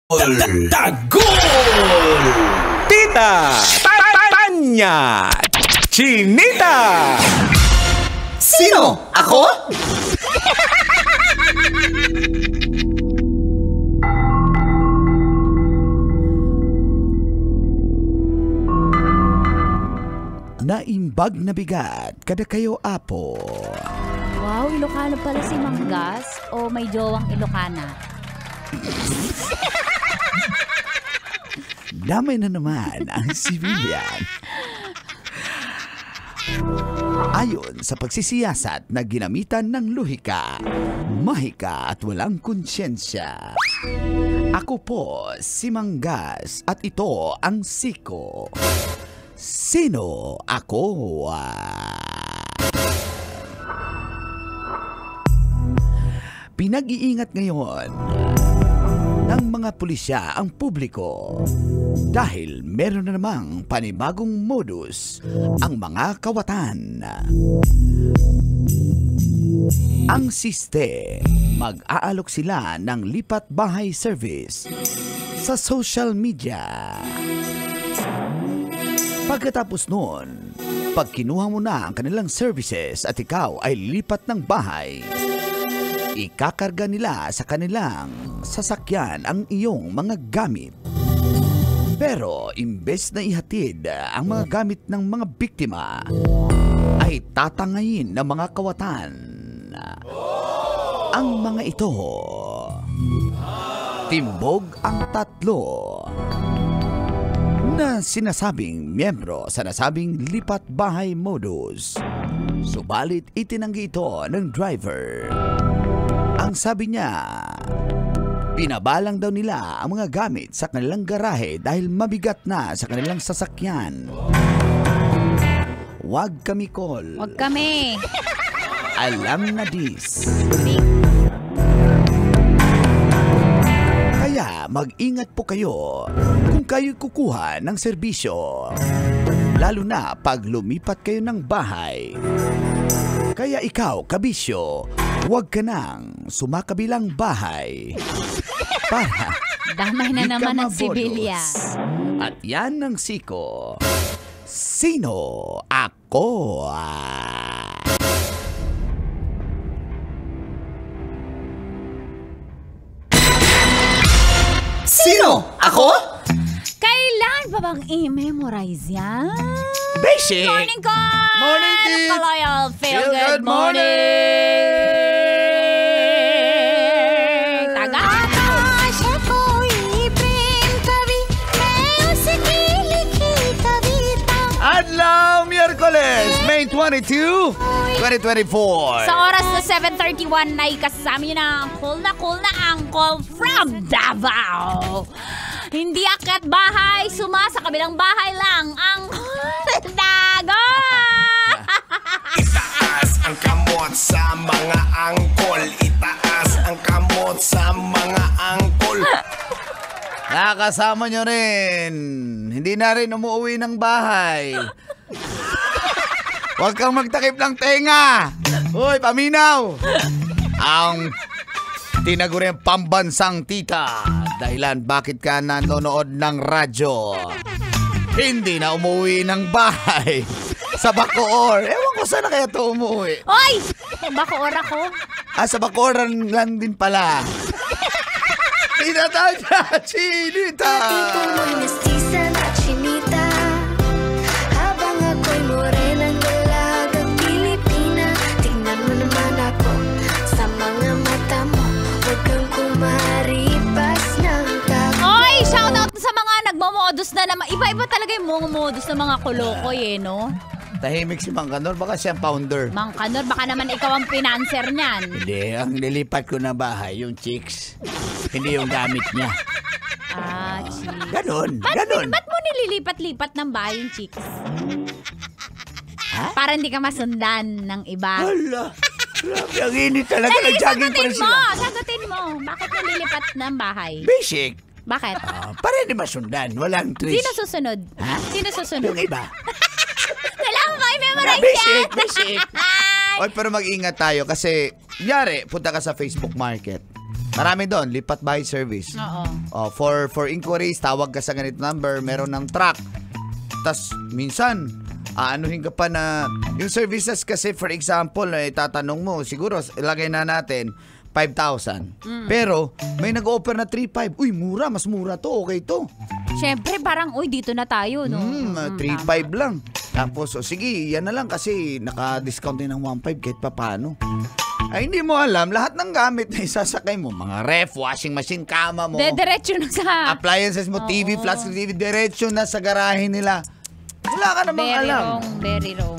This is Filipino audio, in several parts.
Tagol! Tita! Tanya! Chinita! Sino? Ako? Naimbag na bigat kada kayo apo. Wow, Ilocano pala si Manggas o may jowang Ilocana? Damay na naman ang civilian. Ayon sa pagsisiyasat na ginamitan ng luhika, mahika at walang konsyensya. Ako po si Manggas at ito ang Siko. Sino ako? Pinag-iingat ngayon ng mga pulisya ang publiko dahil meron na namang panibagong modus ang mga kawatan. Ang siste, mag-aalok sila ng lipat bahay service sa social media. Pagkatapos noon, pag kinuha mo na ang kanilang services at ikaw ay lipat ng bahay, ikakarga nila sa kanilang sasakyan ang iyong mga gamit. Pero imbes na ihatid ang mga gamit ng mga biktima, ay tatangayin ng mga kawatan. Ang mga ito, timbog ang tatlo na sinasabing miyembro sa nasabing lipat bahay modus. Subalit itinanggi ito ng driver. Ang sabi niya, pinabalang daw nila ang mga gamit sa kanilang garahe dahil mabigat na sa kanilang sasakyan. Huwag kami call. Huwag kami. Alam na dis. Kaya mag-ingat po kayo kung kayo kukuha ng serbisyo. Lalo na pag lumipat kayo ng bahay. Kaya ikaw, kabisyo, huwag ka nang sumakabilang bahay. Para damay na naman ang sibilya. At yan ang Siko. Sino ako? Sino? Ako? Kailan pa bang i-memorize yan? Basic! Morning ko! Morning, Dee! Kaloyal, feel Feel good good morning! Tagatash है कोई प्रेम कवि मैं उसकी लिखी कविता. Adlaw, Miyerkules, May 22, 2024. Sa oras na 7:31 na ikasama niyo na ang cool na uncle from Davao. Hindi akyat bahay, suma sa kabilang bahay lang ang dago! Itaas ang kamot sa mga angkol. Itaas ang kamot sa mga angkol. Nakakasama nyo rin. Hindi na rin umuwi ng bahay. Huwag kang magtakip ng tenga. Uy, paminaw. Ang tinaguriang pambansang tita. Dahilan bakit ka nanonood ng radyo. Hindi na umuwi ng bahay. Sa Bacoor. Ewan ko saan na kaya ito umuwi. Oy! Bacoor ako. Sa Bacoor lang din pala. Tinatanya, Chinita! Ito mo'y mestiza na Chinita. Habang ako'y morenang dalagang Pilipina. Tingnan mo naman ako sa mga mata mo. Huwag kang kumaripas ng tapo. Oy! Shoutout sa mga nagmamodus na naman. Iba-iba talaga yung mga modus ng mga kolokoy no? Tahimik si Mang Kanor, baka siyang founder. Mang Kanor, baka naman ikaw ang financer niyan. Hindi, ang nilipat ko na bahay, yung chicks. Hindi yung gamit niya. Chicks. Ganon. Ba't mo nililipat-lipat ng bahay yung chicks? Ha? Para hindi ka masundan ng iba. Hala, grabe, ang init talaga. Nag-jogging pa rin sila. Sagutin mo. Bakit nililipat ng bahay? Basic. Bakit? Para hindi masundan, walang twist. Sino susunod? Ha? Sino susunod? Yung iba. Kailangan mo i-memorize yan. Basic. Oy, pero mag-ingat tayo kasi, yari, punta ka sa Facebook Market. Marami doon, lipat bahay service. Oo. For inquiries, tawag ka sa ganito number, meron ng truck. Tas minsan, aanuhin ka pa na, yung services kasi for example, tatanong mo, siguro, ilagay na natin, 5,000. Pero, may nag-offer na 3,500. Uy, mura, mas mura to, okay to. Siyempre, parang, dito na tayo, no? 3,500 lang. Tapos, sige, yan na lang kasi naka-discount din ng 1,500 kahit pa paano. Ay, hindi mo alam, lahat ng gamit na isasakay mo, mga ref, washing machine, kama mo, Diretso na sa... appliances mo, TV, flat screen TV, diretso na sa garahe nila. Wala ka namang alam. Very wrong.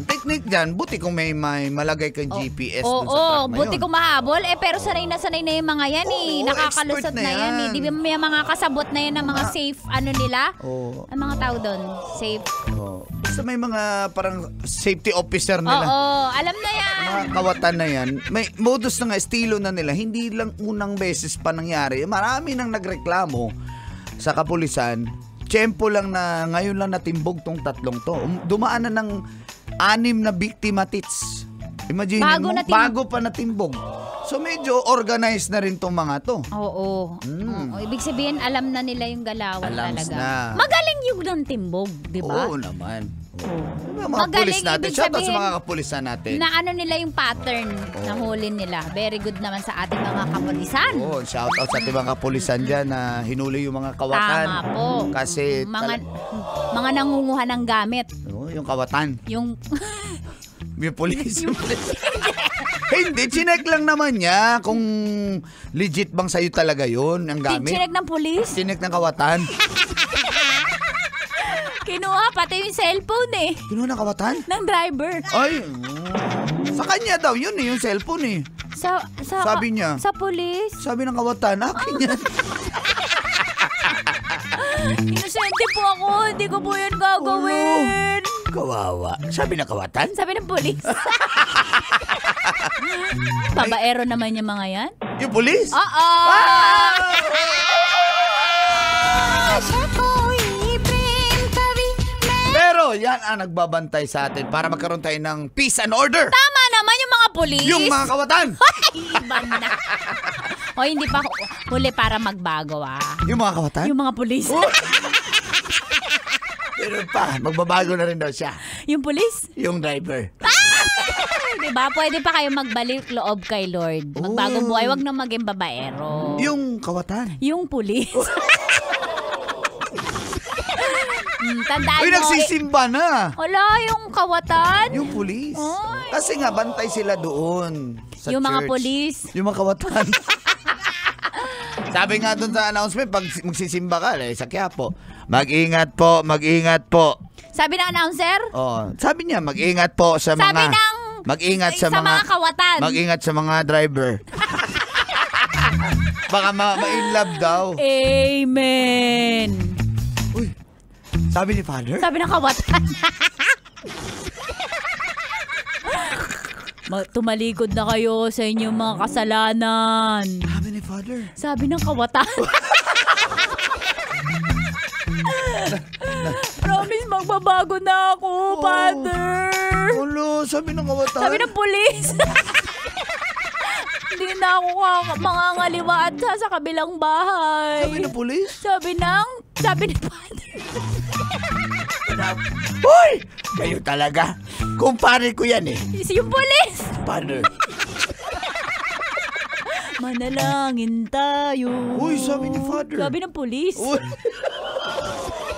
Ang technique dyan, buti kung may malagay kang GPS dun sa truck na buti yun. kung mahabol. Pero sanay na yung mga yan Nakakalusot expert na yan yan. Di ba may mga kasabot na yan ng mga safe, nila? Oo. Ang mga tao doon, safe. Basta may mga parang safety officer nila. Alam na yan. Mga kawatan na yan, may modus na nga, estilo na nila, hindi lang unang beses pa nangyari. Marami nang nagreklamo sa kapulisan. Tiyempo lang na ngayon lang natimbog tong tatlong to. Dumaan na ng 6 na biktima tits. Imagine mo, bago pa natimbog. So medyo organized na rin tong mga to. Oo. Ibig sabihin, alam na nila yung galawan Alams talaga. na. Magaling yung nantimbog, di ba? Oo naman. Mga Magaling, pulis natin. ibig Shoutout sa sabihin, mga kapulisan natin. Na nila yung pattern na huli nila. Very good naman sa ating mga kapulisan. Shoutout sa ating mga kapulisan dyan na hinuli yung mga kawatan. Tama po. Kasi mga nangunguha ng gamit. yung kawatan. Yung pulis. Hindi, chinek lang naman niya kung legit bang sa'yo talaga yun ang gamit. chinek ng pulis. Chinek ng kawatan. Kinuha pati yung cellphone Kinuha ng kawatan? ng driver. Ay, sa kanya daw yun yung cellphone Sabi niya. Sa pulis. Sabi ng kawatan, akin yan. Inosente po ako. Hindi ko po yun gagawin. Kawawa. Sabi ng kawatan? Sabi ng pulis. Babaero naman yung mga yan. Yung pulis? Oo. Pero yan ang nagbabantay sa atin para magkaroon tayo ng peace and order. Tama naman yung mga pulis. Yung mga kawatan. Iba na. Hindi pa huli para magbago Yung mga kawatan? Yung mga pulis. Pero pa, magbabago na rin daw siya. Yung pulis? Yung driver. Diba? Pwede pa kayo magbalik loob kay Lord. Magbagong buhay, wag na maging babaero. Yung kawatan. Yung pulis. Tandaan Uy, mo. nagsisimba na. Wala, yung kawatan. Yung pulis. Ay. Kasi nga, bantay sila doon. Sa Yung mga church. pulis. Yung mga kawatan. Sabi nga doon sa announcement, pag magsisimba ka, sa Quiapo, mag-ingat po, mag-ingat po. Sabi ng announcer? Sabi niya, mag-ingat po sa mga... Sabi ng... Mag-ingat sa mga kawatan. Mag-ingat sa mga driver. Baka ma-in love daw. Amen. Uy, sabi ni Father? Sabi ng kawatan. Tumalikod na kayo sa inyong mga kasalanan. Sabi ni Father? Sabi ng kawatan. Promise, magbabago na ako, Father. Ulo, sabi ng kawatan. Sabi ng pulis. Hindi na ako mangangaliwa at sa kabilang bahay. Sabi ng pulis? Sabi ni Father. Uy! Kayo talaga. Kumpare ko yan Yung pulis. Father. Manalangin tayo. Uy, sabi ni Father. Sabi ng pulis. Uy.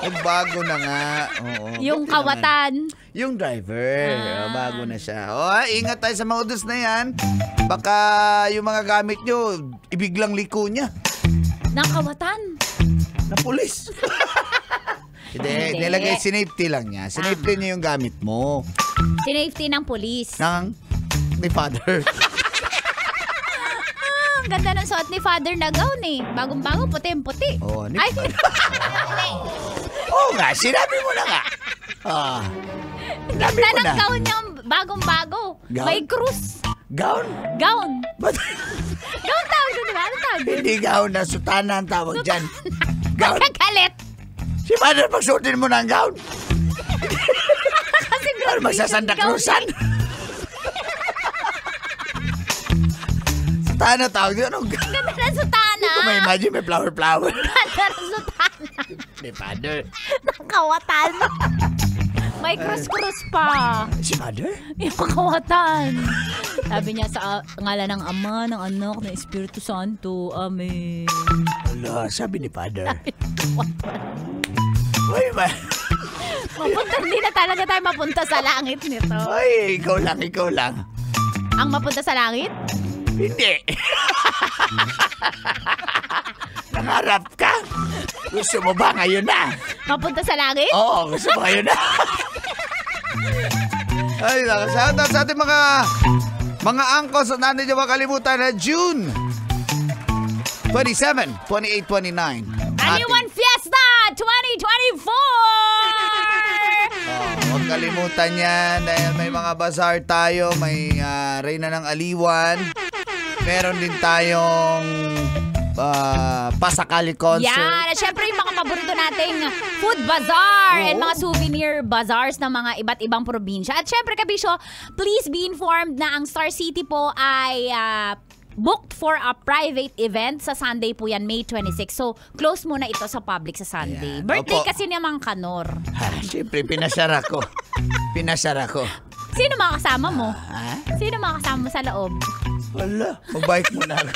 Nagbago na nga. Oo. Yung Buti kawatan. naman. Yung driver. Bago na siya. Ingat tayo sa mga utos na yan. Baka yung mga gamit nyo, ibiglang liko niya. Ng kawatan. Na pulis. Hindi, nilagay sinafety lang niya. Sinafety niya yung gamit mo. Sinafety ng pulis. Ni Father. Ang ganda ng suot ni Father na gown Bagong-bago, puti-puti. Ni Ay, Oo nga, sinabi mo na nga. Sinabi mo ganda ng na. gown niyang bagong-bago. Gown? May krus. Gown? Gown. Ba't Gown tawag doon, diba? Ano tawag doon? hindi gown na sutana ang tawag dyan? Gown? Magkakalit. Si Father, pagsuotin mo ng gown. Kasi Ano, magsasanda gown. krusan? Sutana tawag yun. Anong Ganda ng sutana. may imagine may flower. Ganda ng sutana. Ni Father. Nakawatan. May cross-cross pa. Si Father? Yung kawatan. Sabi niya sa ngalan ng Ama, ng Anak, ng Espiritu Santo. Amen. Wala, sabi ni Father. Uy, Mapunta, hindi na talaga tayo mapunta sa langit nito. Uy, ikaw lang. Ang mapunta sa langit? Hindi. Nangarap ka? Gusto mo ba ngayon na? Mapunta sa langit? Oo, gusto mo ngayon na. Ay, shoutout sa ating mga angkos at natin niyo makalimutan na June 27, 28, 29. Anyone Fiesta 2024! Huwag kalimutan yan dahil may mga bazaar tayo, may Reyna ng Aliwan. Meron din tayong Pasakali concert. Yan. At syempre yung mga paborito nating food bazaar and mga souvenir bazaars ng mga iba't ibang probinsya. At syempre, Kabisyo, please be informed na ang Star City po ay booked for a private event sa Sunday po yan, May 26. So, close muna ito sa public sa Sunday. Ayan. Birthday Opo. kasi naman Kanor. Siyempre, pinasara ko. Sino mga kasama mo? Sino mga kasama mo sa loob? Wala, magbike muna ako.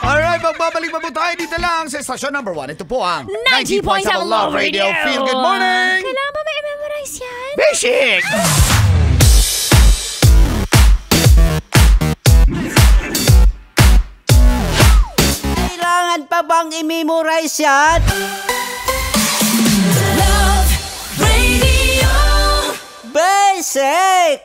Alright, magbabalik pa po tayo dito lang sa station number 1. Ito po ang 90.7 Love Radio. Feel good morning! Kailangan ba may memorize yan? Basic! Kailangan pa bang i-memorize yan? Love Radio. Basic!